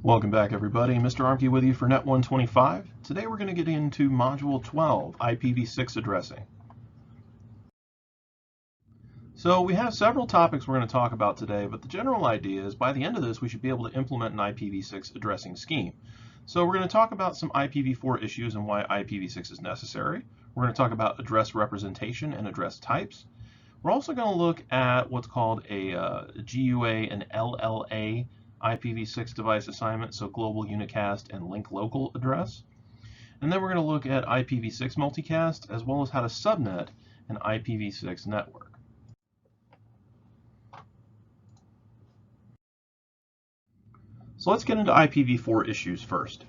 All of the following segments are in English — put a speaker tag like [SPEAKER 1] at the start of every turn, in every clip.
[SPEAKER 1] Welcome back, everybody. Mr. Armke with you for NET-125. Today we're going to get into Module 12, IPv6 addressing. So we have several topics we're going to talk about today, but the general idea is by the end of this we should be able to implement an IPv6 addressing scheme. So we're going to talk about some IPv4 issues and why IPv6 is necessary. We're going to talk about address representation and address types. We're also going to look at what's called a GUA and LLA IPv6 device assignment, so global unicast and link local address. And then we're going to look at IPv6 multicast as well as how to subnet an IPv6 network. So let's get into IPv4 issues first.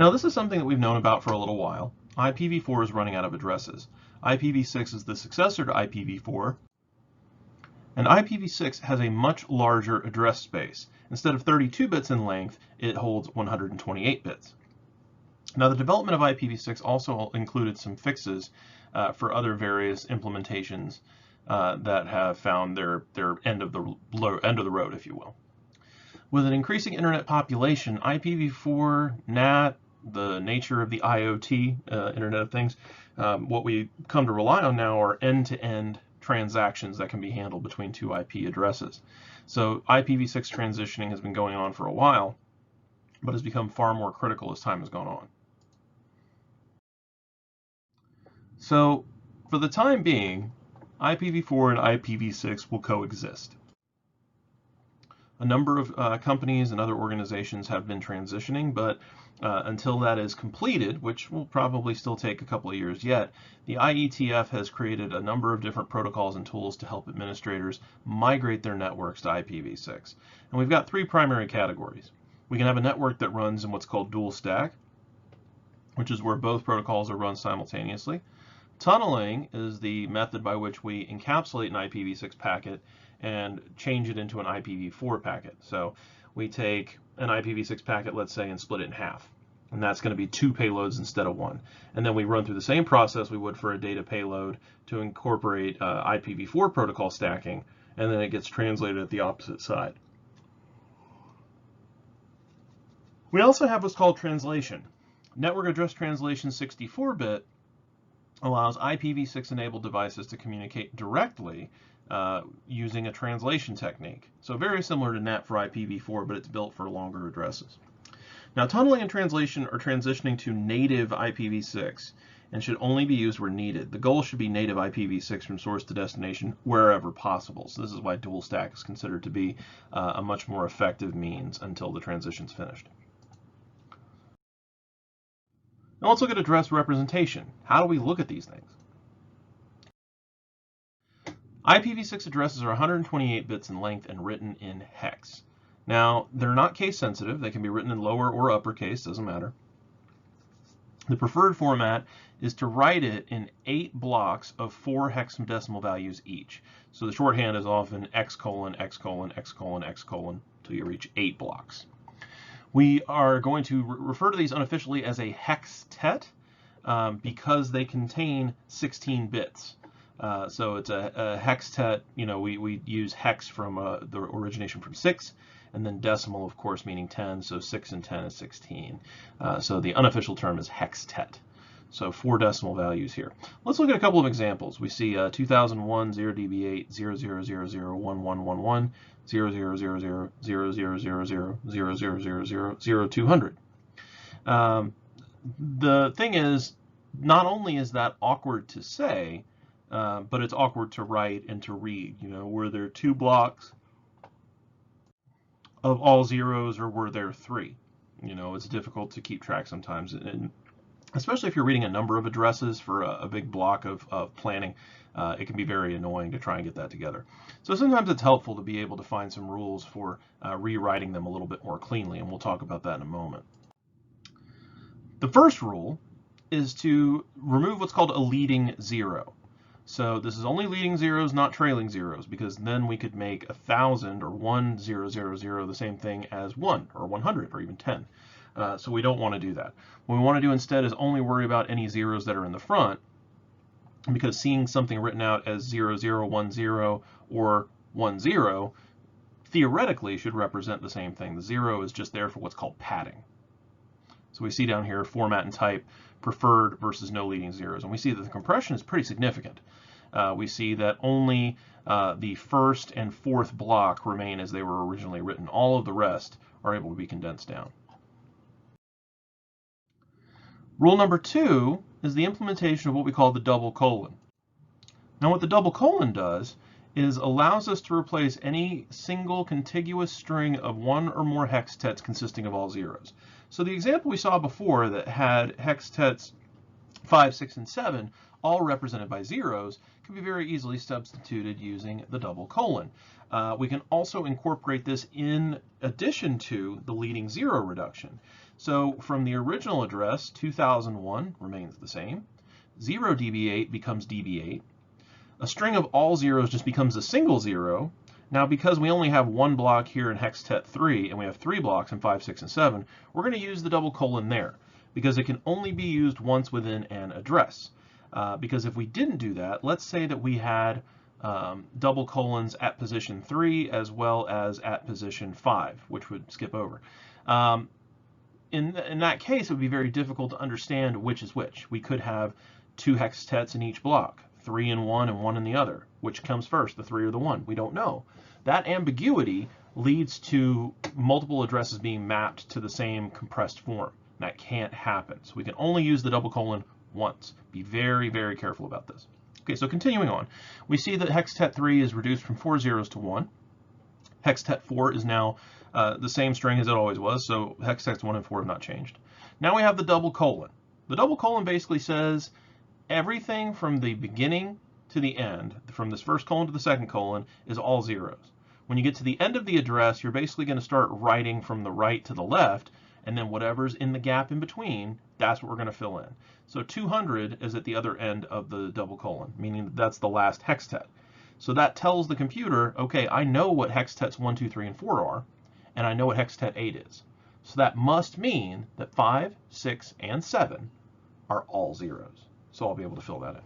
[SPEAKER 1] Now this is something that we've known about for a little while. IPv4 is running out of addresses. IPv6 is the successor to IPv4. And IPv6 has a much larger address space. Instead of 32 bits in length, it holds 128 bits. Now the development of IPv6 also included some fixes for other various implementations that have found their end of the road, if you will. With an increasing internet population, IPv4, NAT, the nature of the IoT, Internet of Things, what we come to rely on now are end-to-end transactions that can be handled between two IP addresses. So IPv6 transitioning has been going on for a while, but has become far more critical as time has gone on. So for the time being, IPv4 and IPv6 will coexist. A number of companies and other organizations have been transitioning, but until that is completed, which will probably still take a couple of years yet, the IETF has created a number of different protocols and tools to help administrators migrate their networks to IPv6. And we've got three primary categories. We can have a network that runs in what's called dual stack, which is where both protocols are run simultaneously. Tunneling is the method by which we encapsulate an IPv6 packet and change it into an IPv4 packet. So we take an IPv6 packet, let's say, and split it in half. And that's going to be 2 payloads instead of 1. And then we run through the same process we would for a data payload to incorporate IPv4 protocol stacking, and then it gets translated at the opposite side. We also have what's called translation. Network address translation 64-bit allows IPv6 enabled devices to communicate directly using a translation technique. So very similar to NAT for IPv4, but it's built for longer addresses. Now tunneling and translation are transitioning to native IPv6 and should only be used where needed. The goal should be native IPv6 from source to destination wherever possible. So this is why dual stack is considered to be a much more effective means until the transition's finished. Now let's look at address representation. How do we look at these things? IPv6 addresses are 128 bits in length and written in hex. Now, they're not case sensitive. They can be written in lower or uppercase, doesn't matter. The preferred format is to write it in 8 blocks of 4 hexadecimal values each. So the shorthand is often x:, x:, x:, x:, until you reach 8 blocks. We are going to refer to these unofficially as a hextet because they contain 16 bits. So it's a hextet, we use hex from the origination from 6, and then decimal, of course, meaning 10, so 6 and 10 is 16. So the unofficial term is hextet. So 4 decimal values here. Let's look at a couple of examples. We see 2001 0db8 00001111 0000 0000 0200. The thing is, not only is that awkward to say, but it's awkward to write and to read. Were there 2 blocks of all zeros, or were there 3? It's difficult to keep track sometimes, and especially if you're reading a number of addresses for a big block of planning, it can be very annoying to try and get that together. So sometimes it's helpful to be able to find some rules for rewriting them a little bit more cleanly, and we'll talk about that in a moment. The first rule is to remove what's called a leading zero. So this is only leading zeros, not trailing zeros, because then we could make 1,000 or 1000 the same thing as 1 or 100 or even 10. So we don't want to do that. What we want to do instead is only worry about any zeros that are in the front, because seeing something written out as 0010 or 10 theoretically should represent the same thing. The 0 is just there for what's called padding. So we see down here format and type, preferred versus no leading zeros. And we see that the compression is pretty significant. We see that only the first and fourth block remain as they were originally written. All of the rest are able to be condensed down. Rule number 2 is the implementation of what we call the double colon. Now what the double colon does is allows us to replace any single contiguous string of one or more hextets consisting of all zeros. So the example we saw before that had hextets 5, 6, and 7 all represented by zeros can be very easily substituted using the double colon. We can also incorporate this in addition to the leading zero reduction. So from the original address, 2001 remains the same. 0 dB8 becomes dB8. A string of all zeros just becomes a single zero. Now, because we only have one block here in hextet 3, and we have 3 blocks in 5, 6, and 7, we're going to use the double colon there, because it can only be used once within an address. Because if we didn't do that, let's say that we had double colons at position 3 as well as at position 5, which would skip over. In that case, it would be very difficult to understand which is which. We could have 2 hextets in each block, 3 in one and 1 in the other. Which comes first, the 3 or the 1? We don't know. That ambiguity leads to multiple addresses being mapped to the same compressed form. That can't happen. So we can only use the double colon once. Be very, very careful about this. Okay, so continuing on, we see that hextet 3 is reduced from 4 zeros to 1. Hextet 4 is now the same string as it always was, so hextets 1 and 4 have not changed. Now we have the double colon. The double colon basically says everything from the beginning to the end, from this first colon to the second colon, is all zeros. When you get to the end of the address, you're basically going to start writing from the right to the left, and then whatever's in the gap in between, that's what we're going to fill in. So 200 is at the other end of the double colon, meaning that's the last hextet. So that tells the computer, okay, I know what hextets 1, 2, 3, and 4 are, and I know what hextet 8 is. So that must mean that 5, 6, and 7 are all zeros. So I'll be able to fill that in.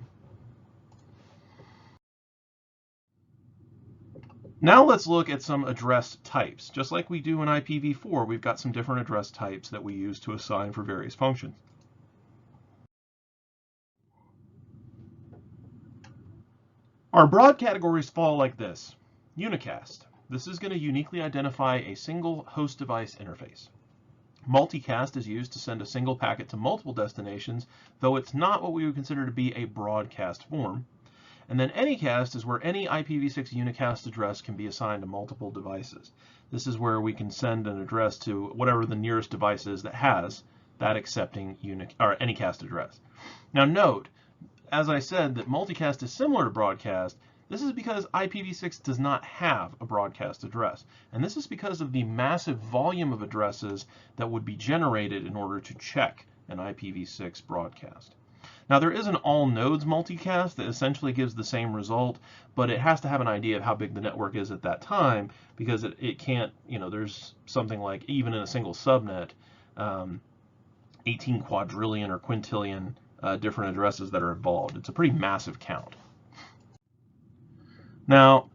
[SPEAKER 1] Now let's look at some address types. Just like we do in IPv4, we've got some different address types that we use to assign for various functions. Our broad categories fall like this. Unicast. This is going to uniquely identify a single host device interface. Multicast is used to send a single packet to multiple destinations, though it's not what we would consider to be a broadcast form. And then Anycast is where any IPv6 unicast address can be assigned to multiple devices. This is where we can send an address to whatever the nearest device is that has that accepting Anycast address. Now note, as I said, that multicast is similar to broadcast. This is because IPv6 does not have a broadcast address. And this is because of the massive volume of addresses that would be generated in order to check an IPv6 broadcast. Now there is an all nodes multicast that essentially gives the same result, but it has to have an idea of how big the network is at that time, because it can't, there's something like, even in a single subnet, 18 quadrillion or quintillion different addresses that are involved. It's a pretty massive count. Now,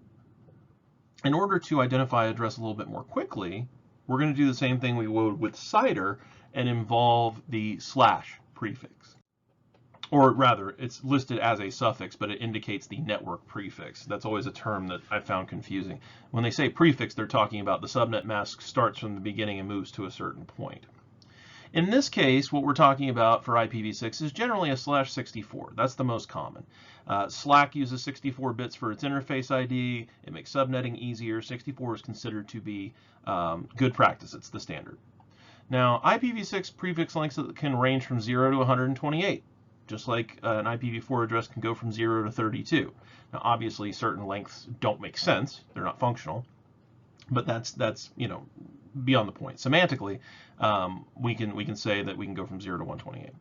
[SPEAKER 1] in order to identify an address a little bit more quickly, we're going to do the same thing we would with CIDR and involve the / prefix. Or rather, it's listed as a suffix, but it indicates the network prefix. That's always a term that I found confusing. When they say prefix, they're talking about the subnet mask starts from the beginning and moves to a certain point. In this case, what we're talking about for IPv6 is generally a /64. That's the most common. Slack uses 64 bits for its interface ID. It makes subnetting easier. 64 is considered to be good practice. It's the standard. Now, IPv6 prefix lengths can range from 0 to 128. Just like an IPv4 address can go from 0 to 32. Now, obviously, certain lengths don't make sense; they're not functional. But that's beyond the point. Semantically, we can say that we can go from 0 to 128.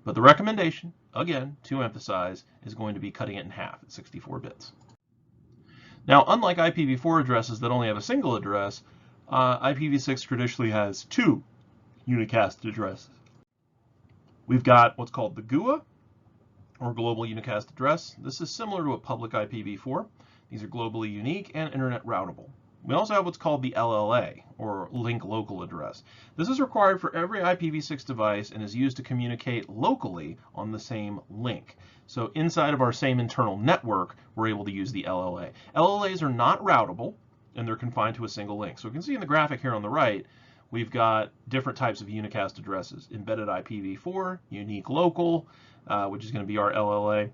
[SPEAKER 1] But the recommendation, again, to emphasize, is going to be cutting it in half at 64 bits. Now, unlike IPv4 addresses that only have a single address, IPv6 traditionally has 2 unicast addresses. We've got what's called the GUA, or Global Unicast Address. This is similar to a public IPv4. These are globally unique and internet routable. We also have what's called the LLA, or link local address. This is required for every IPv6 device and is used to communicate locally on the same link. So inside of our same internal network, we're able to use the LLA. LLAs are not routable, and they're confined to a single link. So we can see in the graphic here on the right, we've got different types of unicast addresses: embedded IPv4, unique local, which is going to be our LLA.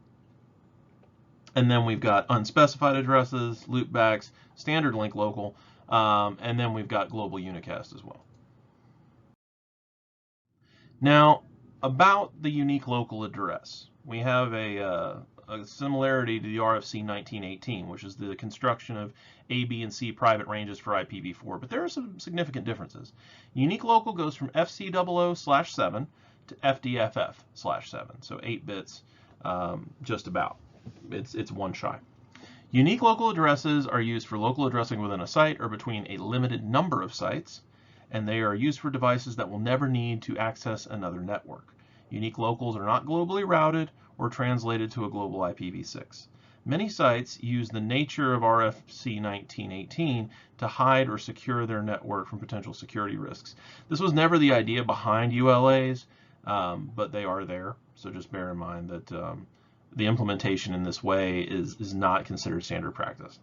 [SPEAKER 1] And then we've got unspecified addresses, loopbacks, standard link local, and then we've got global unicast as well. Now, about the unique local address, we have a similarity to the RFC 1918, which is the construction of A, B, and C private ranges for IPv4, but there are some significant differences. Unique local goes from FC00/7 to FDFF/7, so 8 bits, just about. It's one shy. Unique local addresses are used for local addressing within a site or between a limited number of sites, and they are used for devices that will never need to access another network. Unique locals are not globally routed or translated to a global IPv6. Many sites use the nature of RFC 1918 to hide or secure their network from potential security risks. This was never the idea behind ULAs, but they are there, so just bear in mind that the implementation in this way is not considered standard practice.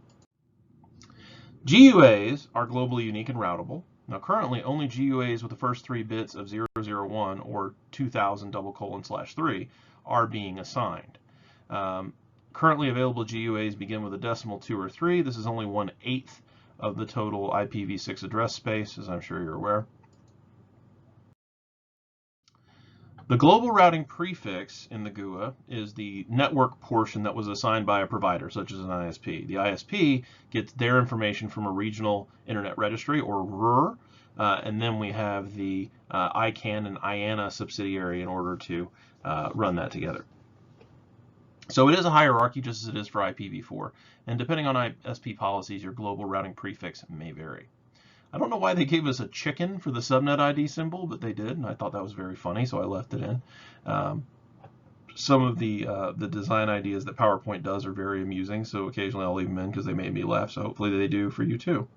[SPEAKER 1] GUAs are globally unique and routable. Now currently only GUAs with the first 3 bits of 001 or 2000:3 are being assigned. Currently available GUAs begin with a decimal 2 or 3. This is only 1/8 of the total IPv6 address space, as I'm sure you're aware. The global routing prefix in the GUA is the network portion that was assigned by a provider, such as an ISP. The ISP gets their information from a regional internet registry, or RUR, and then we have the ICANN and IANA subsidiary in order to run that together. So it is a hierarchy, just as it is for IPv4, and depending on ISP policies, your global routing prefix may vary. I don't know why they gave us a chicken for the subnet ID symbol, but they did, and I thought that was very funny, so I left it in. Some of the design ideas that PowerPoint does are very amusing, so occasionally I'll leave them in because they made me laugh, so hopefully they do for you too.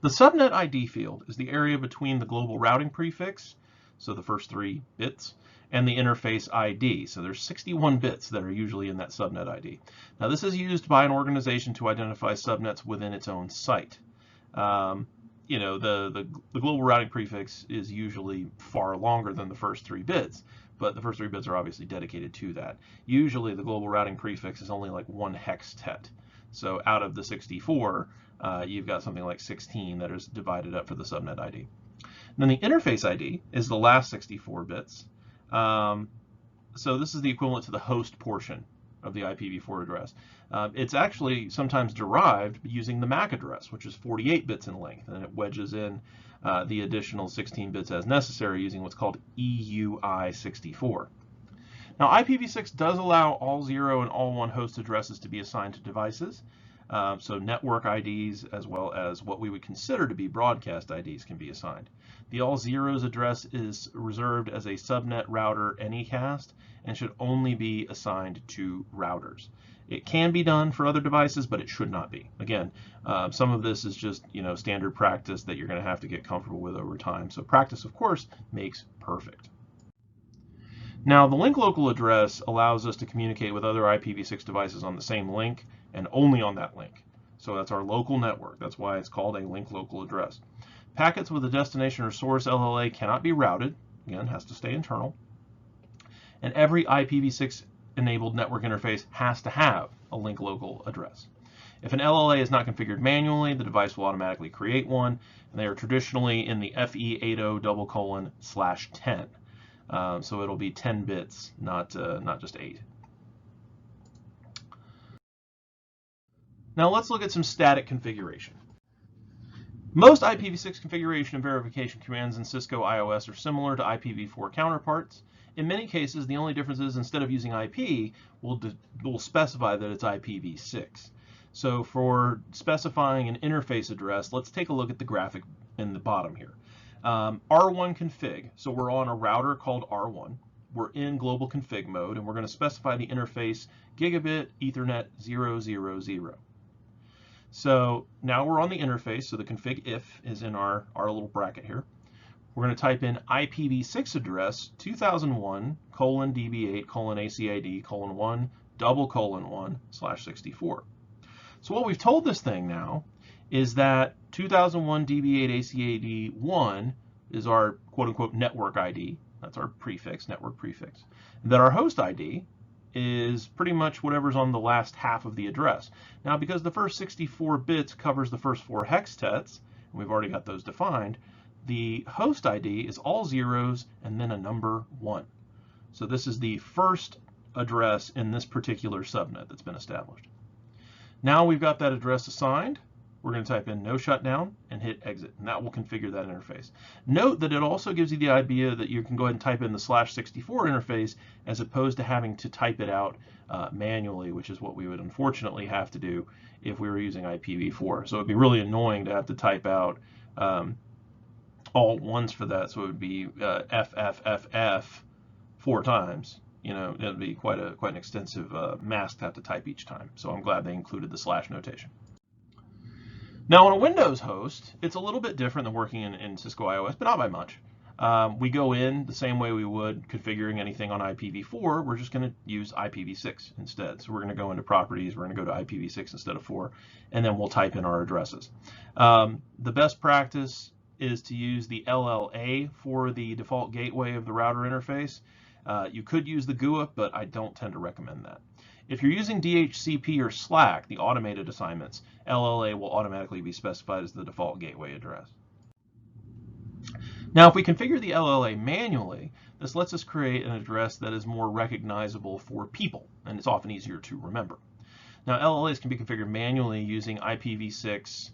[SPEAKER 1] The subnet ID field is the area between the global routing prefix, so the first 3 bits, and the interface ID. So there's 61 bits that are usually in that subnet ID. Now this is used by an organization to identify subnets within its own site. You know, the global routing prefix is usually far longer than the first 3 bits, but the first 3 bits are obviously dedicated to that. Usually the global routing prefix is only like 1 hextet. So out of the 64, you've got something like 16 that is divided up for the subnet ID. And then the interface ID is the last 64 bits. So this is the equivalent to the host portion of the IPv4 address. It's actually sometimes derived using the MAC address, which is 48 bits in length, and it wedges in the additional 16 bits as necessary using what's called EUI64. Now IPv6 does allow all 0 and all 1 host addresses to be assigned to devices, so network IDs as well as what we would consider to be broadcast IDs can be assigned. The all zeros address is reserved as a subnet router anycast and should only be assigned to routers. It can be done for other devices, but it should not be. Again, some of this is just standard practice that you're going to have to get comfortable with over time. So practice, of course, makes perfect. Now, the link local address allows us to communicate with other IPv6 devices on the same link and only on that link. So that's our local network. That's why it's called a link local address. Packets with a destination or source LLA cannot be routed. Again, has to stay internal. And every IPv6 enabled network interface has to have a link local address. If an LLA is not configured manually, the device will automatically create one, and they are traditionally in the FE80:10. So it'll be 10 bits, not just 8. Now let's look at some static configuration. Most IPv6 configuration and verification commands in Cisco IOS are similar to IPv4 counterparts. In many cases, the only difference is instead of using IP, we'll specify that it's IPv6. So for specifying an interface address, let's take a look at the graphic in the bottom here. R1 config, so we're on a router called R1. We're in global config mode, and we're going to specify the interface gigabit Ethernet 000. So now we're on the interface, so the config if is in our little bracket here. We're going to type in IPv6 address 2001:db8:acid:1:1/64. So what we've told this thing now is that 2001 db8:acad:1 is our quote-unquote network ID. That's our prefix, network prefix. And that our host ID is pretty much whatever's on the last half of the address. Now, because the first 64 bits covers the first 4 hextets, and we've already got those defined, the host ID is all zeros and then a number 1. So this is the first address in this particular subnet that's been established. Now we've got that address assigned. We're going to type in no shutdown and hit exit, and that will configure that interface. Note that it also gives you the idea that you can go ahead and type in the /64 interface as opposed to having to type it out manually, which is what we would unfortunately have to do if we were using IPv4. So it'd be really annoying to have to type out all ones for that, so it would be FFFF 4 times. You know, it'd be quite an extensive mask to have to type each time. So I'm glad they included the / notation. Now on a Windows host, it's a little bit different than working in Cisco iOS, but not by much. We go in the same way we would configuring anything on IPv4. We're just going to use IPv6 instead. So we're going to go into properties, we're going to go to IPv6 instead of 4, and then we'll type in our addresses. The best practice is to use the LLA for the default gateway of the router interface. You could use the GUA, but I don't tend to recommend that. If you're using DHCP or Slack, the automated assignments, LLA will automatically be specified as the default gateway address. Now, if we configure the LLA manually, this lets us create an address that is more recognizable for people, and it's often easier to remember. Now, LLAs can be configured manually using IPv6.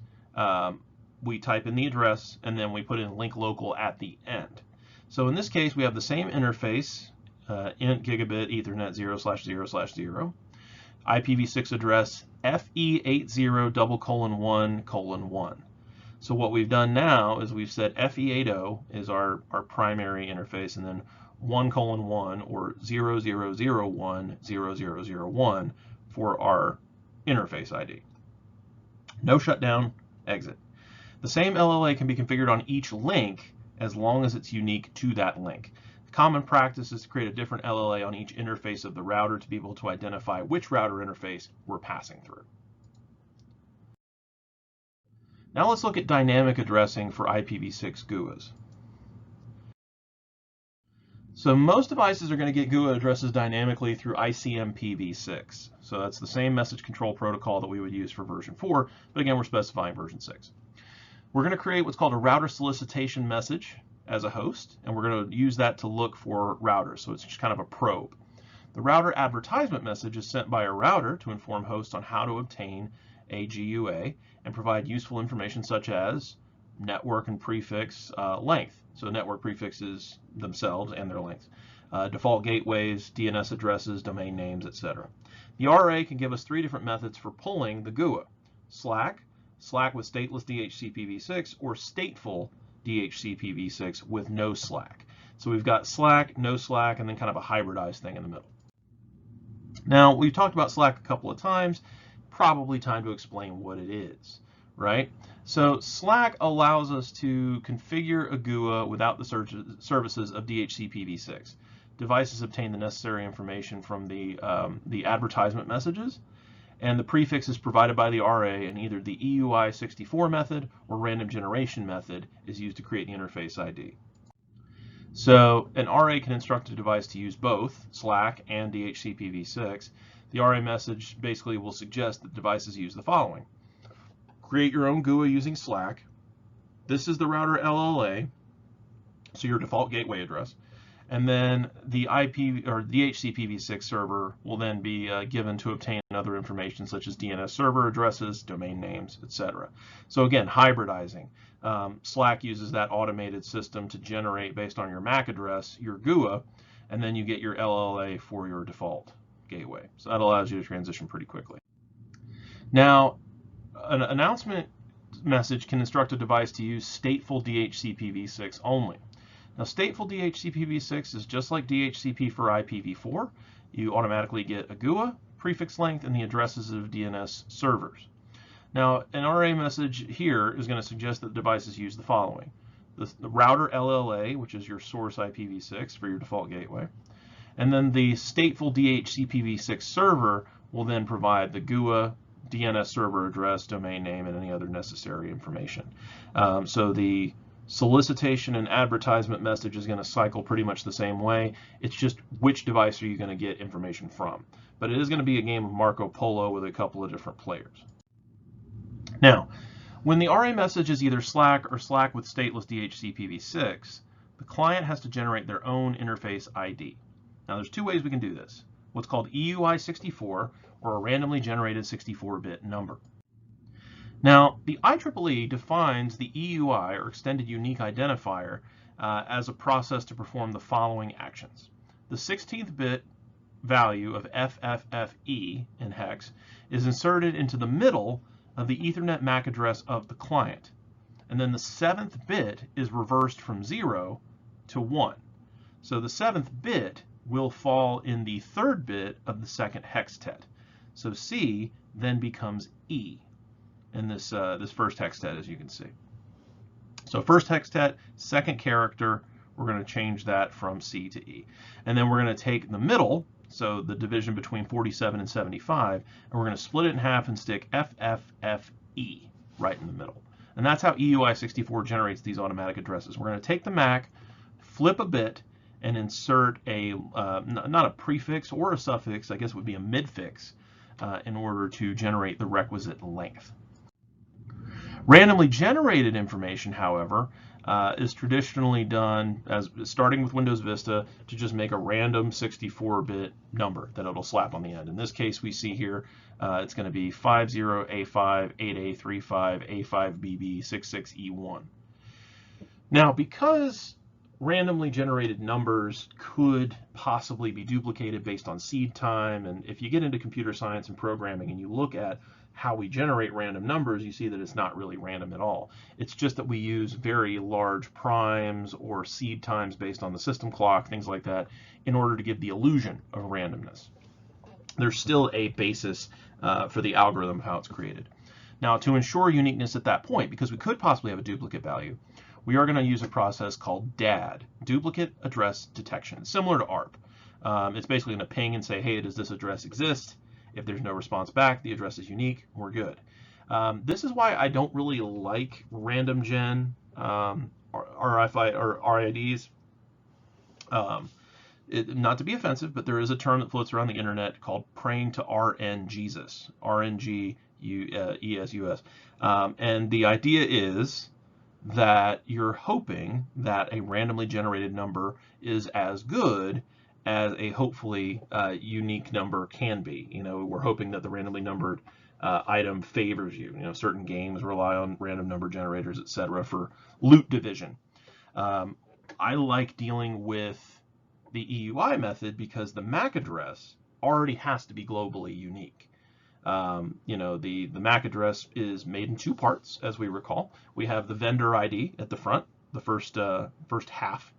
[SPEAKER 1] We type in the address, and then we put in link local at the end. So in this case, we have the same interface, int gigabit ethernet 0/0/0, IPv6 address FE80:1:1. So what we've done now is we've said FE80 is our primary interface, and then 1:1 or 0001:0001 for our interface ID. No shutdown, exit. The same LLA can be configured on each link as long as it's unique to that link. Common practice is to create a different LLA on each interface of the router to be able to identify which router interface we're passing through. Now let's look at dynamic addressing for IPv6 GUAs. So most devices are going to get GUA addresses dynamically through ICMPv6. So that's the same message control protocol that we would use for version 4, but again, we're specifying version 6. We're going to create what's called a router solicitation message as a host, and we're going to use that to look for routers. So it's just kind of a probe. The router advertisement message is sent by a router to inform hosts on how to obtain a GUA and provide useful information such as network and prefix length. So network prefixes themselves and their lengths, default gateways, DNS addresses, domain names, etc. The RA can give us 3 different methods for pulling the GUA: Slack with stateless DHCPv6, or stateful DHCPv6 with no Slack. So we've got Slack, no Slack, and then kind of a hybridized thing in the middle. Now, we've talked about Slack a couple of times, probably time to explain what it is, right? So Slack allows us to configure a GUA without the services of DHCPv6. Devices obtain the necessary information from the advertisement messages, and the prefix is provided by the RA, and either the EUI64 method or random generation method is used to create the interface ID. So an RA can instruct a device to use both Slack and DHCPv6. The RA message basically will suggest that devices use the following: create your own GUA using Slack. This is the router LLA, so your default gateway address. And then the IP or DHCPv6 server will then be given to obtain other information such as DNS server addresses, domain names, etc. So again, hybridizing. Slack uses that automated system to generate, based on your MAC address, your GUA, and then you get your LLA for your default gateway. So that allows you to transition pretty quickly. Now, an announcement message can instruct a device to use stateful DHCPv6 only. Now, stateful DHCPv6 is just like DHCP for IPv4. You automatically get a GUA, prefix length, and the addresses of DNS servers. Now, an RA message here is going to suggest that devices use the following. The router LLA, which is your source IPv6 for your default gateway. And then the stateful DHCPv6 server will then provide the GUA, DNS server address, domain name, and any other necessary information. So the solicitation and advertisement message is going to cycle pretty much the same way. It's just which device are you going to get information from. But it is going to be a game of Marco Polo with a couple of different players. Now, when the RA message is either SLAC or SLAC with stateless DHCPv6, the client has to generate their own interface ID. Now, there's two ways we can do this. What's called EUI64, or a randomly generated 64-bit number. Now, the IEEE defines the EUI, or Extended Unique Identifier, as a process to perform the following actions. The 16th bit value of FFFE in hex is inserted into the middle of the Ethernet MAC address of the client. And then the 7th bit is reversed from 0 to 1. So the 7th bit will fall in the 3rd bit of the 2nd hextet. So C then becomes E in this first hextet, as you can see. So first hextet, 2nd character, we're going to change that from C to E. And then we're going to take the middle, so the division between 47 and 75, and we're going to split it in half and stick FFFE right in the middle. And that's how EUI64 generates these automatic addresses. We're going to take the MAC, flip a bit, and insert a, not a prefix or a suffix, I guess it would be a midfix, in order to generate the requisite length. Randomly generated information, however, is traditionally done as starting with Windows Vista to just make a random 64-bit number that it'll slap on the end. In this case, we see here it's going to be 50A5, 8835, A5BB66E1. Now, because randomly generated numbers could possibly be duplicated based on seed time, and if you get into computer science and programming and you look at how we generate random numbers, you see that it's not really random at all. It's just that we use very large primes or seed times based on the system clock, things like that, in order to give the illusion of randomness. There's still a basis for the algorithm of how it's created. Now, to ensure uniqueness at that point, because we could possibly have a duplicate value, we are going to use a process called DAD, Duplicate Address Detection, similar to ARP. It's basically going to ping and say, hey, does this address exist? If there's no response back, the address is unique, we're good. This is why I don't really like random gen RIDs. Not to be offensive, but there is a term that floats around the internet called praying to RNGesus, RNGesus. And the idea is that you're hoping that a randomly generated number is as good as a hopefully unique number can be. You know, we're hoping that the randomly numbered item favors you. You know, certain games rely on random number generators, etc., for loot division. I like dealing with the EUI method because the MAC address already has to be globally unique. You know, the MAC address is made in two parts, as we recall. We have the vendor ID at the front, the first half,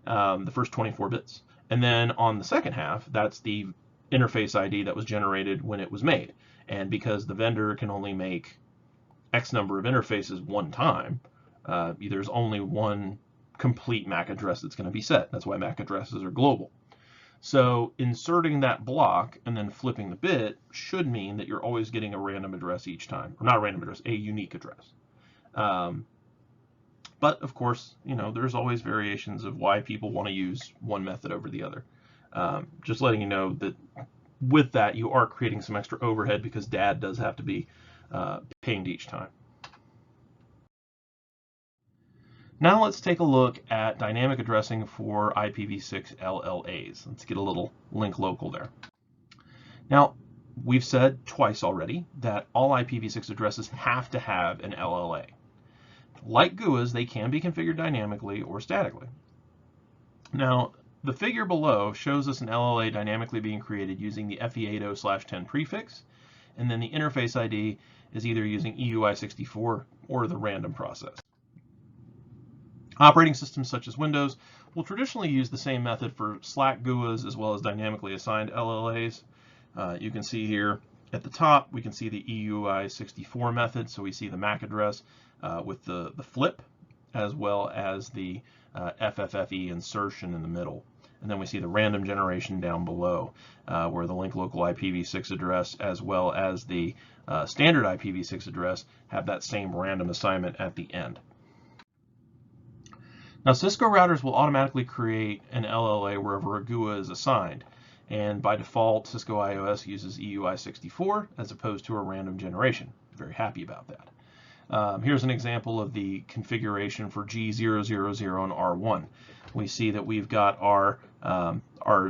[SPEAKER 1] the first 24 bits. And then on the second half, that's the interface ID that was generated when it was made. And because the vendor can only make X number of interfaces one time, there's only one complete MAC address that's going to be set. That's why MAC addresses are global. So inserting that block and then flipping the bit should mean that you're always getting a random address each time. Or not a random address, a unique address. But of course, you know, there's always variations of why people want to use one method over the other. Just letting you know that with that, you are creating some extra overhead because DAD does have to be pinged each time. Now let's take a look at dynamic addressing for IPv6 LLAs. Let's get a little link local there. Now, we've said twice already that all IPv6 addresses have to have an LLA. Like GUAs, they can be configured dynamically or statically. Now, the figure below shows us an LLA dynamically being created using the FE80/10 prefix, and then the interface ID is either using EUI64 or the random process. Operating systems such as Windows will traditionally use the same method for SLAC GUAs as well as dynamically assigned LLAs. You can see here At the top, we can see the EUI64 method, so we see the MAC address with the flip, as well as the FFFE insertion in the middle. And then we see the random generation down below, where the link local IPv6 address as well as the standard IPv6 address have that same random assignment at the end. Now, Cisco routers will automatically create an LLA wherever a GUA is assigned. And by default, Cisco IOS uses EUI64 as opposed to a random generation. Very happy about that. Here's an example of the configuration for G000 and R1. We see that we've got our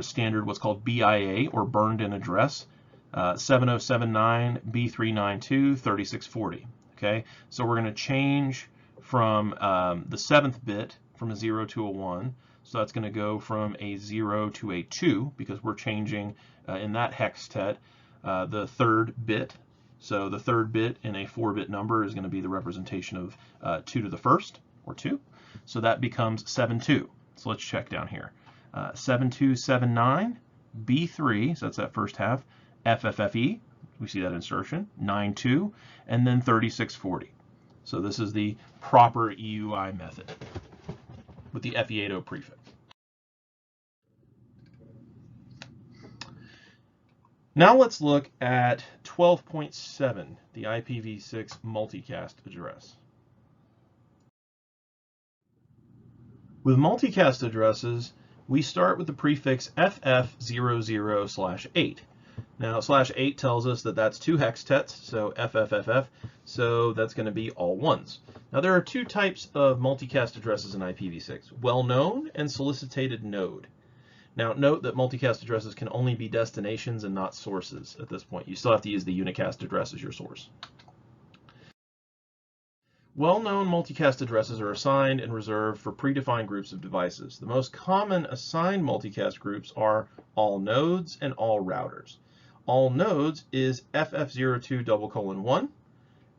[SPEAKER 1] standard, what's called BIA, or burned in address, 7079 B392 3640. Okay, so we're going to change from the 7th bit from a 0 to a 1. So that's going to go from a 0 to a 2 because we're changing in that hextet the 3rd bit. So the 3rd bit in a 4-bit number is going to be the representation of 2 to the 1st, or 2. So that becomes 72. So let's check down here. 7279 B3, so that's that first half, FFFE, we see that insertion, 92, and then 3640. So this is the proper EUI method with the FE80 prefix. Now let's look at 12.7, the IPv6 multicast address. With multicast addresses, we start with the prefix FF00/8. Now, /8 tells us that that's 2 hextets, so FFFF, so that's going to be all ones. Now, there are 2 types of multicast addresses in IPv6, well-known and solicited node. Now, note that multicast addresses can only be destinations and not sources at this point. You still have to use the unicast address as your source. Well-known multicast addresses are assigned and reserved for predefined groups of devices. The most common assigned multicast groups are all nodes and all routers. All nodes is FF02:1,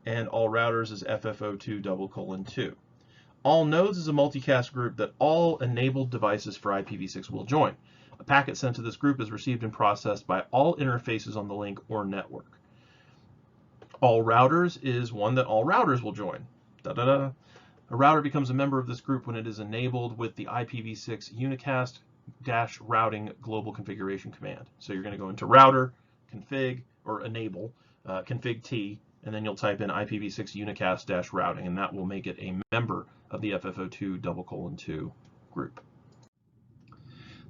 [SPEAKER 1] and all routers is FF02:2. All nodes is a multicast group that all enabled devices for IPv6 will join. A packet sent to this group is received and processed by all interfaces on the link or network. All routers is one that all routers will join. A router becomes a member of this group when it is enabled with the IPv6 unicast-routing global configuration command. So you're going to go into router, config, or enable, config T, and then you'll type in IPv6 unicast-routing, and that will make it a member of the FF02:2 group.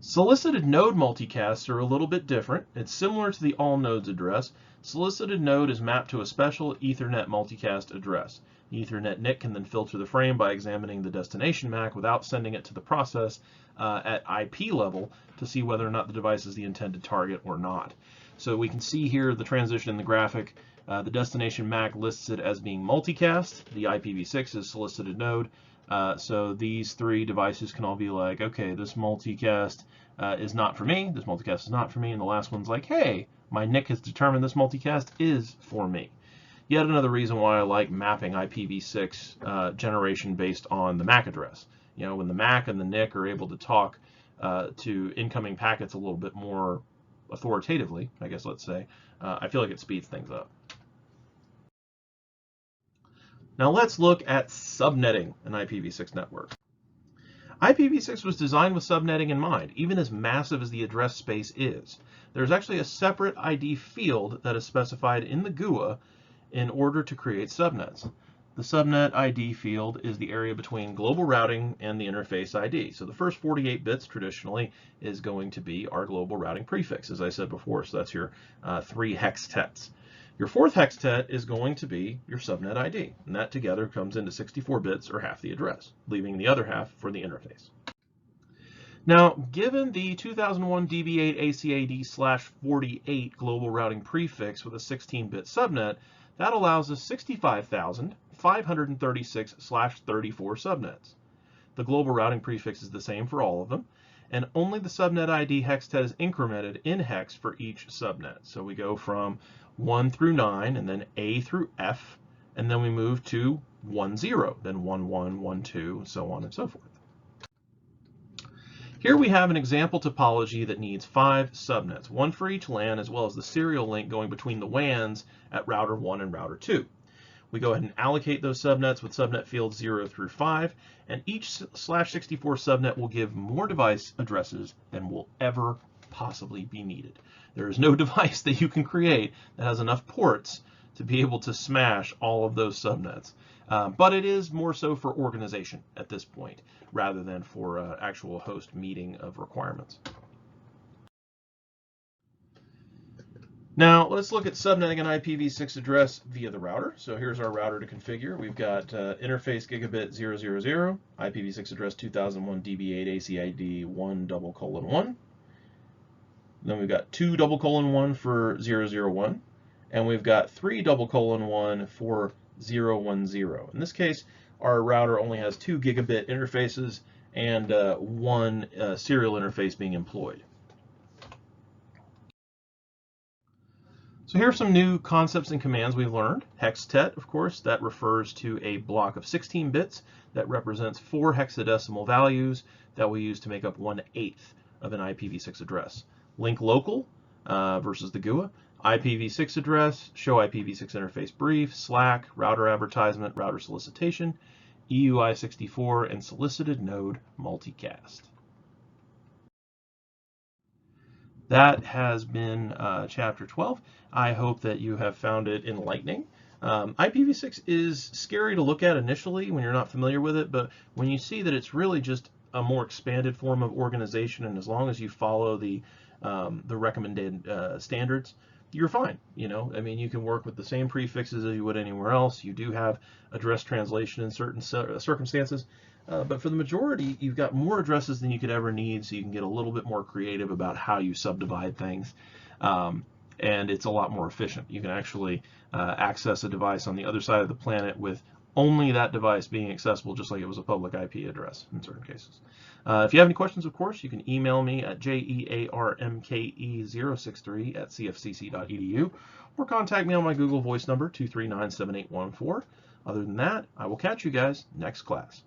[SPEAKER 1] Solicited node multicasts are a little bit different. It's similar to the all nodes address. Solicited node is mapped to a special Ethernet multicast address. The Ethernet NIC can then filter the frame by examining the destination MAC without sending it to the process at IP level to see whether or not the device is the intended target or not. So we can see here the transition in the graphic. The destination MAC lists it as being multicast. The IPv6 is solicited node. So these 3 devices can all be like, okay, this multicast is not for me, this multicast is not for me, and the last one's like, hey, my NIC has determined this multicast is for me. Yet another reason why I like mapping IPv6 generation based on the MAC address. You know, when the MAC and the NIC are able to talk to incoming packets a little bit more authoritatively, I guess let's say, I feel like it speeds things up. Now let's look at subnetting an IPv6 network. IPv6 was designed with subnetting in mind, even as massive as the address space is. There's actually a separate ID field that is specified in the GUA in order to create subnets. The subnet ID field is the area between global routing and the interface ID. So the first 48 bits traditionally is going to be our global routing prefix, as I said before. So that's your 3 hextets. Your 4th hextet is going to be your subnet ID, and that together comes into 64 bits, or half the address, leaving the other half for the interface. Now, given the 2001 DB8 ACAD/48 global routing prefix with a 16-bit subnet, that allows us 65,536/34 subnets. The global routing prefix is the same for all of them, and only the subnet ID hextet is incremented in hex for each subnet. So we go from 1 through 9, and then A through F, and then we move to 10, then 11, 12, so on and so forth. Here we have an example topology that needs 5 subnets, one for each LAN, as well as the serial link going between the WANs at router 1 and router 2. We go ahead and allocate those subnets with subnet fields 0 through 5, and each /64 subnet will give more device addresses than will ever possibly be needed. There is no device that you can create that has enough ports to be able to smash all of those subnets. But it is more so for organization at this point, rather than for actual host meeting of requirements. Now let's look at subnetting an IPv6 address via the router. So here's our router to configure. We've got interface gigabit 000, IPv6 address 2001 DB8 ACID 1:1. Then we've got 2:1 for 001, and we've got 3:1 for 010. In this case, our router only has 2 gigabit interfaces and one serial interface being employed. So here are some new concepts and commands we've learned. Hextet, of course, that refers to a block of 16 bits that represents 4 hexadecimal values that we use to make up 1/8 of an IPv6 address. Link local versus the GUA, IPv6 address, show IPv6 interface brief, Slack, router advertisement, router solicitation, EUI64, and solicited node multicast. That has been chapter 12. I hope that you have found it enlightening. IPv6 is scary to look at initially when you're not familiar with it, but when you see that it's really just a more expanded form of organization, and as long as you follow the recommended standards, you're fine. You know, I mean, you can work with the same prefixes as you would anywhere else. You do have address translation in certain circumstances, but for the majority, you've got more addresses than you could ever need, so you can get a little bit more creative about how you subdivide things, and it's a lot more efficient. You can actually access a device on the other side of the planet with only that device being accessible, just like it was a public IP address in certain cases. If you have any questions, of course, you can email me at jearmke063@cfcc.edu, or contact me on my Google Voice number 239-7814. Other than that, I will catch you guys next class.